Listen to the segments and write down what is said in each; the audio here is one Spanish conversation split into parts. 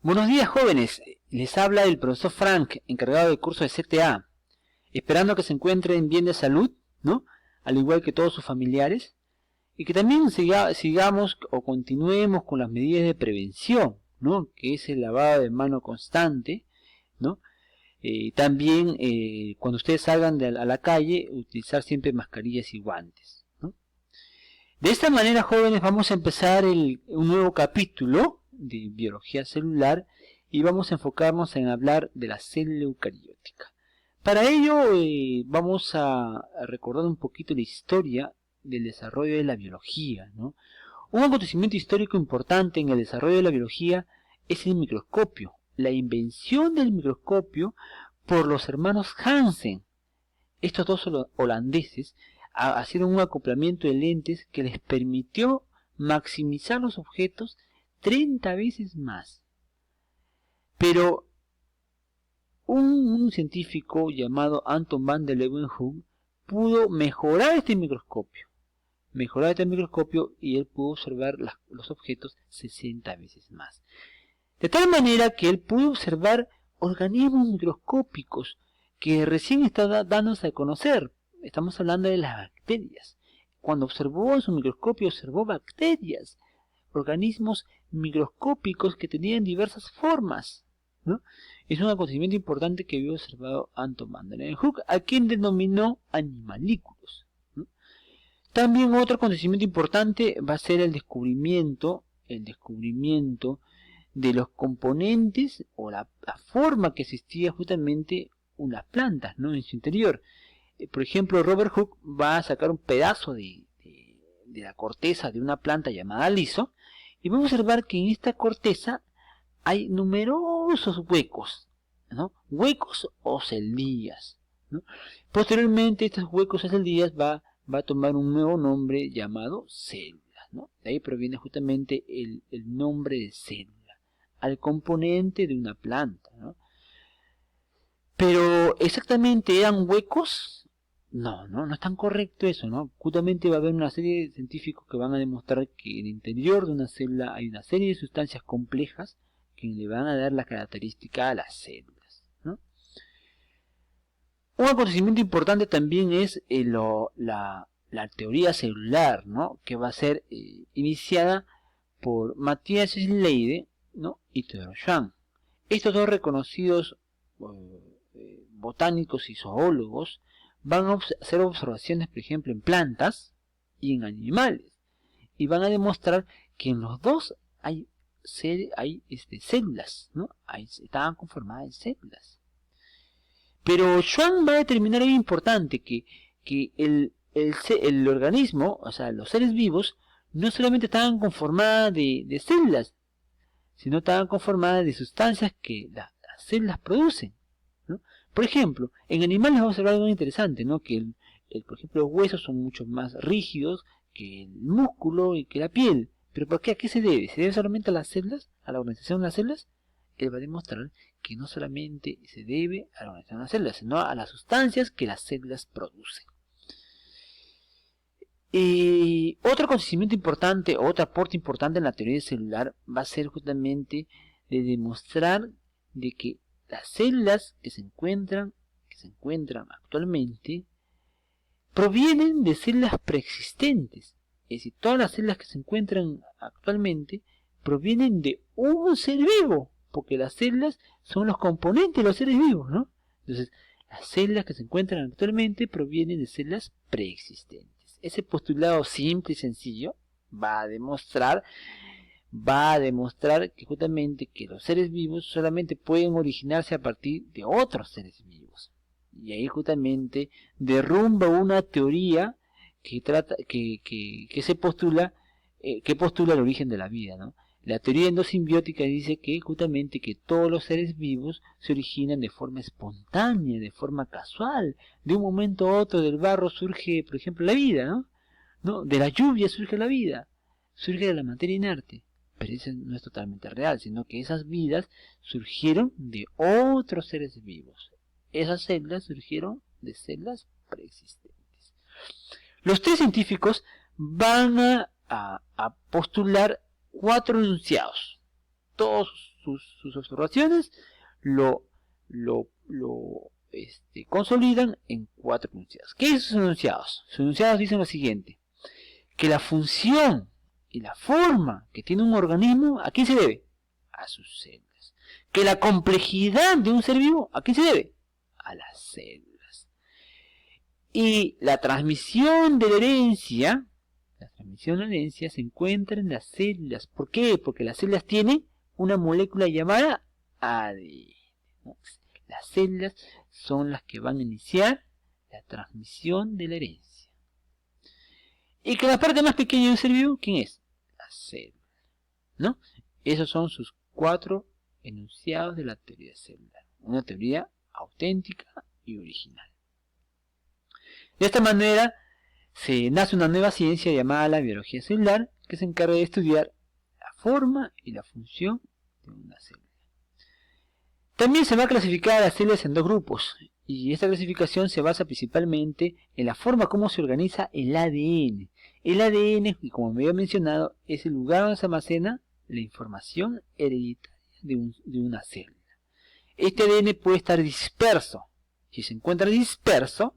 Buenos días, jóvenes. Les habla el profesor Frank, encargado del curso de CTA, esperando que se encuentren bien de salud, ¿no? Al igual que todos sus familiares, y que también sigamos o continuemos con las medidas de prevención, ¿no? Que es el lavado de mano constante, ¿no? También cuando ustedes salgan a la calle, utilizar siempre mascarillas y guantes, ¿no? De esta manera, jóvenes, vamos a empezar un nuevo capítulo de biología celular y vamos a enfocarnos en hablar de la célula eucariótica. Para ello vamos a recordar un poquito la historia del desarrollo de la biología, ¿no? Un acontecimiento histórico importante en el desarrollo de la biología es el microscopio, la invención del microscopio por los hermanos Hansen. Estos dos holandeses hicieron un acoplamiento de lentes que les permitió maximizar los objetos 30 veces más. Pero un científico llamado Anton van der Leeuwenhoek pudo mejorar este microscopio. Y él pudo observar los objetos 60 veces más. De tal manera que él pudo observar organismos microscópicos que recién estaban dándose a conocer. Estamos hablando de las bacterias. Cuando observó en su microscopio, observó bacterias, organismos microscópicos que tenían diversas formas, ¿no? Es un acontecimiento importante que había observado Anton van der Leeuwenhoek, a quien denominó animalículos, ¿no? También otro acontecimiento importante va a ser el descubrimiento de los componentes o la forma que existía justamente unas plantas, ¿no? En su interior. Por ejemplo, Robert Hooke va a sacar un pedazo de la corteza de una planta llamada liso y vamos a observar que en esta corteza hay numerosos huecos, ¿no? Huecos o celdillas, ¿no? Posteriormente estos huecos o celdillas va a tomar un nuevo nombre llamado célula, ¿no? De ahí proviene justamente el nombre de célula, al componente de una planta, ¿no? Pero exactamente eran huecos. No es tan correcto eso, ¿no? Justamente va a haber una serie de científicos que van a demostrar que en el interior de una célula hay una serie de sustancias complejas que le van a dar la característica a las células, ¿no? Un acontecimiento importante también es la teoría celular, ¿no? Que va a ser iniciada por Matthias Schleide, ¿no? Y Theodor Schwann. Estos dos reconocidos botánicos y zoólogos van a hacer observaciones, por ejemplo, en plantas y en animales, y van a demostrar que en los dos hay células, ¿no? Estaban conformadas en células. Pero Schwann va a determinar algo importante, que el organismo, o sea, los seres vivos, no solamente estaban conformadas de células, sino estaban conformadas de sustancias que las células producen, ¿no? Por ejemplo, en animales vamos a observar algo interesante, ¿no? Que por ejemplo, los huesos son mucho más rígidos que el músculo y que la piel. ¿Pero por qué? ¿A qué se debe? ¿Se debe solamente a las células? ¿A la organización de las células? Él va a demostrar que no solamente se debe a la organización de las células, sino a las sustancias que las células producen. Otro acontecimiento importante, otro aporte importante en la teoría celular va a ser justamente de demostrar de que las células que se encuentran actualmente provienen de células preexistentes. Es decir, todas las células que se encuentran actualmente provienen de un ser vivo, porque las células son los componentes de los seres vivos, ¿no? Entonces, las células que se encuentran actualmente provienen de células preexistentes. Ese postulado simple y sencillo va a demostrar que justamente que los seres vivos solamente pueden originarse a partir de otros seres vivos. Y ahí justamente derrumba una teoría que postula el origen de la vida, ¿no? La teoría endosimbiótica dice que justamente que todos los seres vivos se originan de forma espontánea, de forma casual. De un momento a otro del barro surge, por ejemplo, la vida, ¿no? De la lluvia surge la vida, surge de la materia inerte. Pero eso no es totalmente real, sino que esas vidas surgieron de otros seres vivos. Esas células surgieron de células preexistentes. Los tres científicos van a postular 4 enunciados. todas sus observaciones, lo consolidan en 4 enunciados. ¿Qué es sus enunciados? Sus enunciados dicen lo siguiente: que la función y la forma que tiene un organismo, ¿a quién se debe? A sus células. Que la complejidad de un ser vivo, ¿a quién se debe? A las células. Y la transmisión de la herencia se encuentra en las células. ¿Por qué? Porque las células tienen una molécula llamada ADN, ¿no? Las células son las que van a iniciar la transmisión de la herencia. Y que la parte más pequeña de un ser vivo, ¿quién es? La célula, ¿no? Esos son sus 4 enunciados de la teoría celular. Una teoría auténtica y original. De esta manera se nace una nueva ciencia llamada la biología celular, que se encarga de estudiar la forma y la función de una célula. También se va a clasificar a las células en 2 grupos, y esta clasificación se basa principalmente en la forma como se organiza el ADN. El ADN, como me había mencionado, es el lugar donde se almacena la información hereditaria de una célula. Este ADN puede estar disperso. Si se encuentra disperso,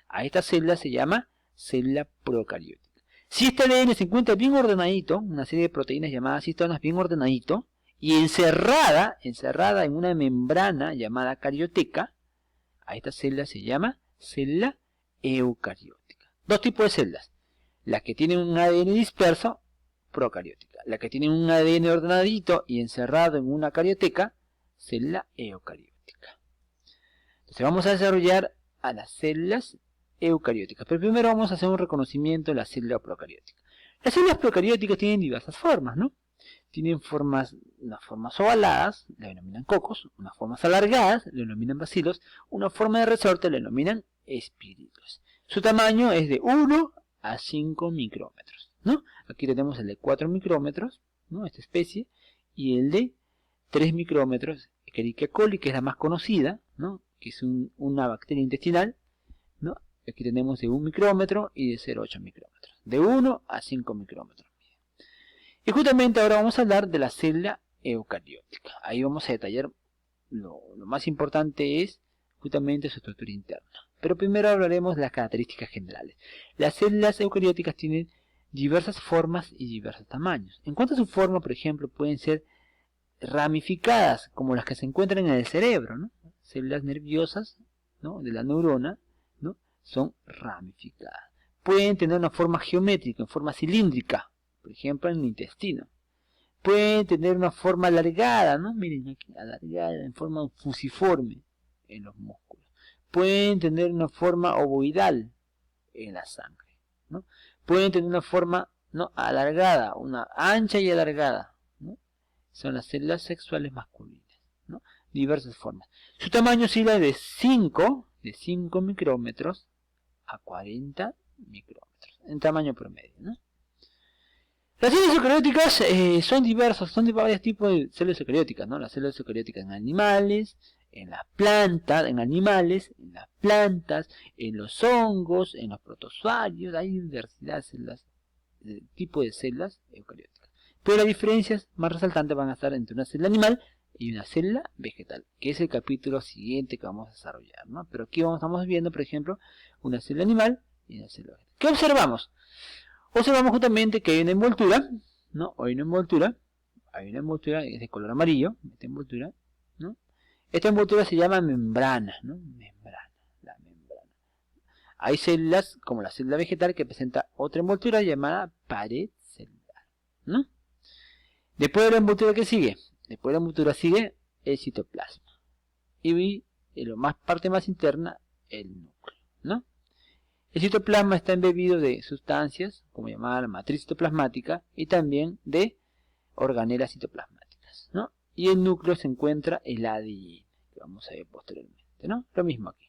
a esta célula se llama célula procariótica. Si este ADN se encuentra bien ordenadito, una serie de proteínas llamadas histonas bien ordenadito, y encerrada en una membrana llamada carioteca, a esta célula se llama célula eucariótica. 2 tipos de células: las que tienen un ADN disperso, procariótica; la que tienen un ADN ordenadito y encerrado en una carioteca, célula eucariótica. Entonces vamos a desarrollar a las células eucarióticas, pero primero vamos a hacer un reconocimiento de la célula procariótica. Las células procarióticas tienen diversas formas, ¿no? Tienen unas formas ovaladas, le denominan cocos; unas formas alargadas, le denominan bacilos; una forma de resorte, le denominan espirilos. Su tamaño es de 1 a 5 micrómetros, ¿no? Aquí tenemos el de 4 micrómetros, ¿no? Esta especie, y el de 3 micrómetros, Escherichia coli, que es la más conocida, ¿no? Que es una bacteria intestinal, ¿no? Aquí tenemos de 1 micrómetro y de 0,8 micrómetros. De 1 a 5 micrómetros. Y justamente ahora vamos a hablar de la célula eucariótica. Ahí vamos a detallar lo más importante es justamente su estructura interna. Pero primero hablaremos de las características generales. Las células eucarióticas tienen diversas formas y diversos tamaños. En cuanto a su forma, por ejemplo, pueden ser ramificadas, como las que se encuentran en el cerebro, ¿no? Células nerviosas, ¿no?, de la neurona, ¿no?, son ramificadas. Pueden tener una forma geométrica, en forma cilíndrica, por ejemplo en el intestino. Pueden tener una forma alargada, ¿no? Miren aquí, alargada, en forma fusiforme en los músculos. Pueden tener una forma ovoidal en la sangre, ¿no? Pueden tener una forma, ¿no?, alargada, una ancha y alargada, ¿no? Son las células sexuales masculinas, ¿no? Diversas formas. Su tamaño oscila de 5 micrómetros a 40 micrómetros, en tamaño promedio, ¿no? Las células eucarióticas son diversas, son de varios tipos de células eucarióticas, ¿no? Las células eucarióticas en animales, en las plantas, en los hongos, en los protozoarios. Hay diversidad de células, tipo de células eucarióticas. Pero las diferencias más resaltantes van a estar entre una célula animal y una célula vegetal, que es el capítulo siguiente que vamos a desarrollar, ¿no? Pero aquí estamos viendo, por ejemplo, una célula animal y una célula vegetal. ¿Qué observamos? Observamos justamente que hay una envoltura, ¿no? Hay una envoltura es de color amarillo, esta envoltura, ¿no? Esta envoltura se llama membrana, ¿no? La membrana. Hay células, como la célula vegetal, que presenta otra envoltura llamada pared celular, ¿no? Después de la envoltura, ¿qué sigue? Después de la envoltura sigue el citoplasma. Y en la parte más interna, el núcleo, ¿no? El citoplasma está embebido de sustancias, como llamada la matriz citoplasmática, y también de organelas citoplasmáticas, ¿no? Y el núcleo se encuentra el ADN, que vamos a ver posteriormente, ¿no? Lo mismo aquí.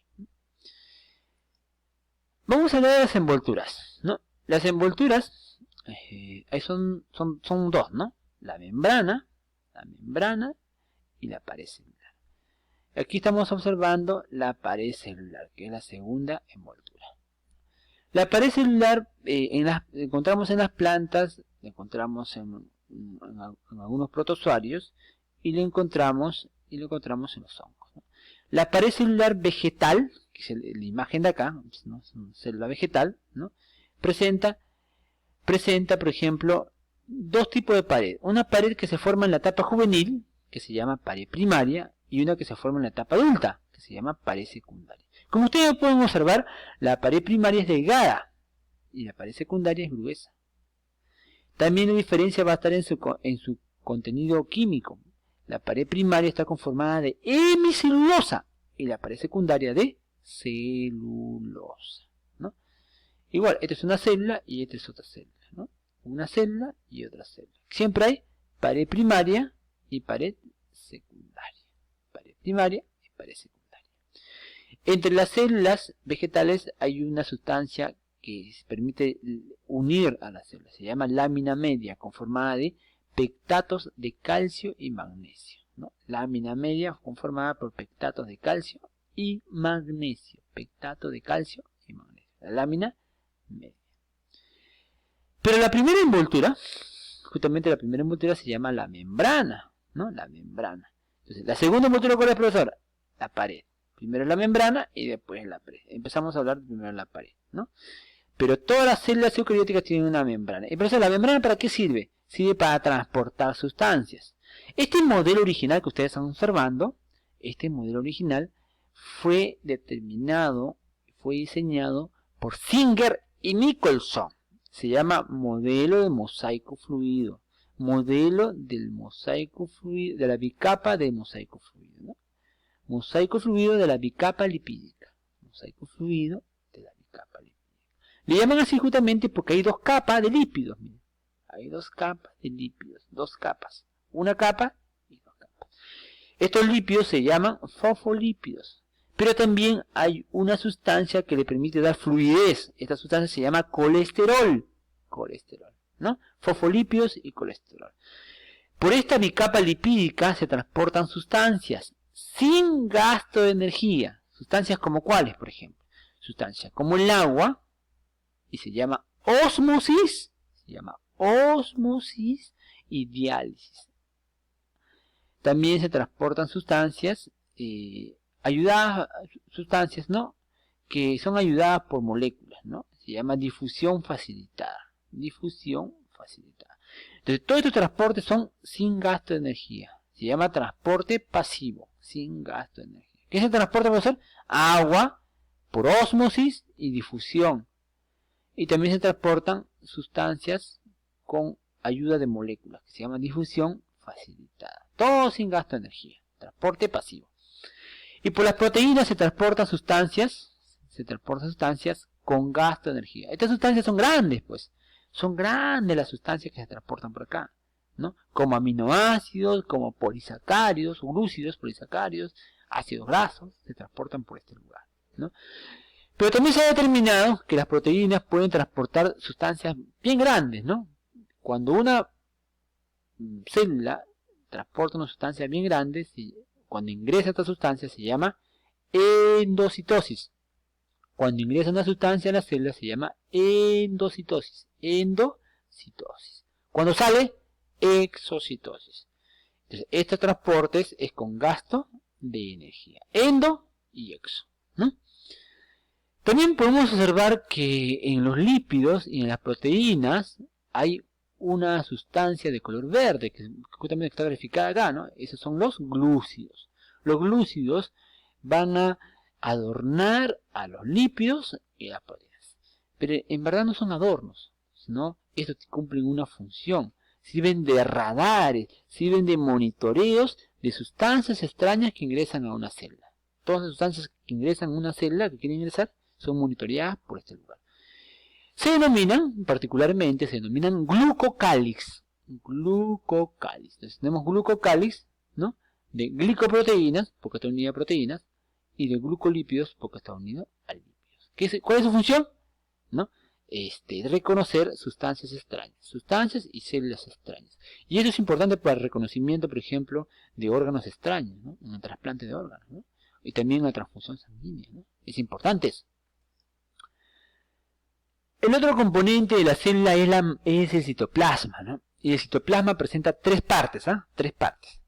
Vamos a hablar de las envolturas, ¿no? Las envolturas, son 2, ¿no? La membrana y la pared celular. Aquí estamos observando la pared celular, que es la segunda envoltura. La pared celular encontramos en las plantas, la encontramos en en algunos protozoarios y lo encontramos en los hongos, ¿no? La pared celular vegetal, que es la imagen de acá, ¿no? Es una célula vegetal, ¿no? presenta, por ejemplo, dos tipos de pared. Una pared que se forma en la etapa juvenil, que se llama pared primaria, y una que se forma en la etapa adulta, que se llama pared secundaria. Como ustedes pueden observar, la pared primaria es delgada y la pared secundaria es gruesa. También la diferencia va a estar en su contenido químico. La pared primaria está conformada de hemicelulosa y la pared secundaria de celulosa, ¿no? Igual, esta es una célula y esta es otra célula, ¿no? Una célula y otra célula. Siempre hay pared primaria y pared secundaria. Pared primaria y pared secundaria. Entre las células vegetales hay una sustancia que permite unir a las células. Se llama lámina media, conformada de pectatos de calcio y magnesio, ¿no? Lámina media conformada por pectatos de calcio y magnesio. Pectato de calcio y magnesio. La lámina media. Pero la primera envoltura, justamente la primera envoltura se llama la membrana, ¿no? La membrana. Entonces, la segunda envoltura, ¿cuál es, profesor? La pared. Primero la membrana y después la pared. Empezamos a hablar primero de la pared, ¿no? Pero todas las células eucarióticas tienen una membrana. Y por eso, ¿la membrana para qué sirve? Sirve para transportar sustancias. Este modelo original que ustedes están observando, este modelo original fue determinado, fue diseñado por Singer y Nicholson. Se llama modelo de mosaico fluido. Modelo del mosaico fluido, de la bicapa de mosaico fluido, ¿no? Mosaico fluido de la bicapa lipídica. Mosaico fluido de la bicapa lipídica. Le llaman así justamente porque hay dos capas de lípidos. Miren. Hay dos capas de lípidos. Dos capas. Una capa y dos capas. Estos lípidos se llaman fosfolípidos. Pero también hay una sustancia que le permite dar fluidez. Esta sustancia se llama colesterol. Colesterol, ¿no? Fosfolípidos y colesterol. Por esta bicapa lipídica se transportan sustancias sin gasto de energía. Sustancias como cuáles, por ejemplo. Sustancias como el agua, y se llama ósmosis, y diálisis. También se transportan sustancias, ¿no? Que son ayudadas por moléculas, ¿no? Se llama difusión facilitada. Difusión facilitada. Entonces, todos estos transportes son sin gasto de energía. Se llama transporte pasivo, sin gasto de energía. ¿Qué se transporta, profesor? Agua por ósmosis y difusión. Y también se transportan sustancias con ayuda de moléculas, que se llama difusión facilitada. Todo sin gasto de energía. Transporte pasivo. Y por las proteínas se transportan sustancias con gasto de energía. Estas sustancias son grandes, pues. Son grandes las sustancias que se transportan por acá, ¿no? Como aminoácidos, como polisacáridos, glúcidos, polisacáridos, ácidos grasos, se transportan por este lugar, ¿no? Pero también se ha determinado que las proteínas pueden transportar sustancias bien grandes, ¿no? Cuando una célula transporta una sustancia bien grande, cuando ingresa esta sustancia se llama endocitosis. Cuando ingresa una sustancia en la célula se llama endocitosis. Endocitosis. Cuando sale, exocitosis. Entonces, estos transportes es con gasto de energía. Endo y exo, ¿no? También podemos observar que en los lípidos y en las proteínas hay una sustancia de color verde, que justamente está graficada acá, ¿no? Esos son los glúcidos. Los glúcidos van a adornar a los lípidos y a las proteínas. Pero en verdad no son adornos, sino estos cumplen una función. Sirven de radares, sirven de monitoreos de sustancias extrañas que ingresan a una célula. Todas las sustancias que ingresan a una célula que quieren ingresar son monitoreadas por este lugar. Particularmente se denominan glucocálix. Glucocálix. Entonces tenemos glucocálix, ¿no? De glicoproteínas, porque está unida a proteínas, y de glucolípidos, porque está unido a lípidos. ¿Cuál es su función? ¿No? Reconocer sustancias extrañas, sustancias y células extrañas. Y eso es importante para el reconocimiento, por ejemplo, de órganos extraños, ¿no? En el trasplante de órganos, ¿no? Y también en la transfusión sanguínea, ¿no? Es importante eso. El otro componente de la célula es el citoplasma, ¿no? y el citoplasma presenta tres partes, ¿ah? Tres partes.